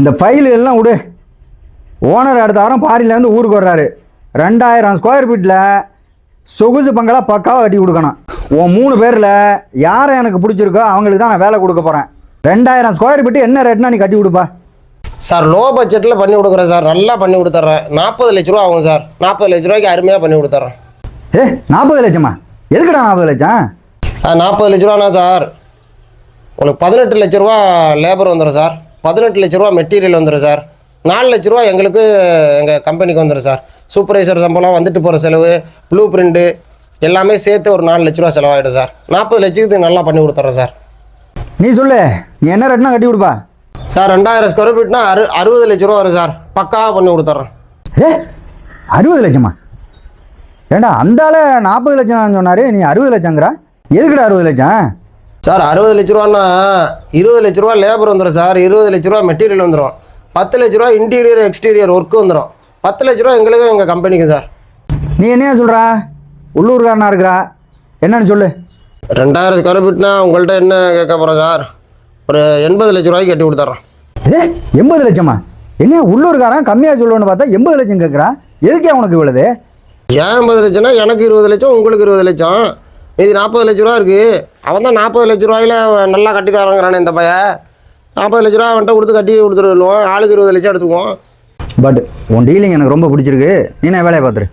இந்த ஃபைல் எல்லாம் விடு. ஓனர் அடுத்த வாரம் பாரியிலேருந்து ஊருக்கு வர்றாரு. 2000 ஸ்கொயர் ஃபீட்டில் சொகுசு பங்களா பக்காவாக கட்டி கொடுக்கணும். உன் 3 பேரில் யாரை எனக்கு பிடிச்சிருக்கோ அவங்களுக்கு தான் நான் வேலை கொடுக்க போகிறேன். 2000 ஸ்கொயர் ஃபீட்டு என்ன ரேட்னா நீ கட்டி கொடுப்பா? சார் லோ பட்ஜெட்டில் பண்ணி கொடுக்குறேன் சார், நல்லா பண்ணி கொடுத்துட்றேன். 40 லட்ச ரூபா ஆகும் சார். 40 லட்ச ரூபாய்க்கு அருமையாக பண்ணி கொடுத்துட்றேன். 40 லட்சமா? எதுக்குடா 40 லட்சம்? 40 லட்ச ரூபாண்ணா சார், உங்களுக்கு 18 லட்ச ரூபா லேபர் வந்துடும் சார், 18 லட்ச ரூபா மெட்டீரியல் வந்துடும் சார், 4 லட்ச ரூபா எங்களுக்கு எங்கள் கம்பெனிக்கு வந்துடும் சார். சூப்பர்வைசர் சம்பளம், வந்துட்டு போகிற செலவு, ப்ளூ பிரிண்ட்டு எல்லாமே சேர்த்து ஒரு 4 லட்ச ரூபா செலவாகிடும் சார். 40 லட்சத்துக்கு நல்லா பண்ணி கொடுத்துட்றேன் சார். நீ சொல்லு, நீ என்ன ரேட்னா கட்டி கொடுப்பா? சார் 2000 ஸ்கொயர் ஃபீட்னா 60 லட்ச ரூபா வரும் சார், பக்காவாக பண்ணி கொடுத்துட்றேன். 60 லட்சமா? ஏண்டா அந்த ஆள் 40 லட்சம் சொன்னார், நீ 60 லட்சங்கிற? எதுக்குடா 60 லட்சம்? சார் 60 லட்ச ரூபான்னா 20 லட்ச ரூபா லேபர் வந்துடும் சார், 20 லட்ச ரூபா மெட்டீரியல் வந்துடும், 10 லட்ச ரூபா இன்டீரியர் எக்ஸ்டீரியர் ஒர்க்கு வந்துடும், 10 லட்ச ரூபா எங்களுக்கு எங்கள் கம்பெனிக்கு சார். நீ என்னையா சொல்கிறா? உள்ளூர்காரனா இருக்கிறா, என்னன்னு சொல்லு. 2000 ஸ்கொயர் ஃபீட்னா உங்கள்கிட்ட என்ன கேட்க போகிறோம் சார், ஒரு 80 லட்ச ரூபாய்க்கு கட்டி கொடுத்துட்றோம். 80 லட்சமா? என்ன உள்ளூர்காரன் கம்மியாக சொல்லுவேன்னு பார்த்தா 80 லட்சம் கேட்குறா? எதுக்கே உனக்கு இவ்வளவு? ஏன் 80 லட்சம்னா எனக்கு 20 லட்சம், உங்களுக்கு 20 லட்சம், மீதி 40 லட்ச ரூபா இருக்குது. அவன் தான் 40 லட்ச ரூபாயில் நல்லா கட்டி தரங்கிறானே இந்த பையன். 40 லட்ச ரூபா அவன்கிட்ட கொடுத்து கட்டி கொடுத்துருவோம், ஆளுக்கு 20 லட்சம் எடுத்துக்குவோம். பட் உன் டீலிங் எனக்கு ரொம்ப பிடிச்சிருக்கு, நீ வேலையை பார்த்துரு.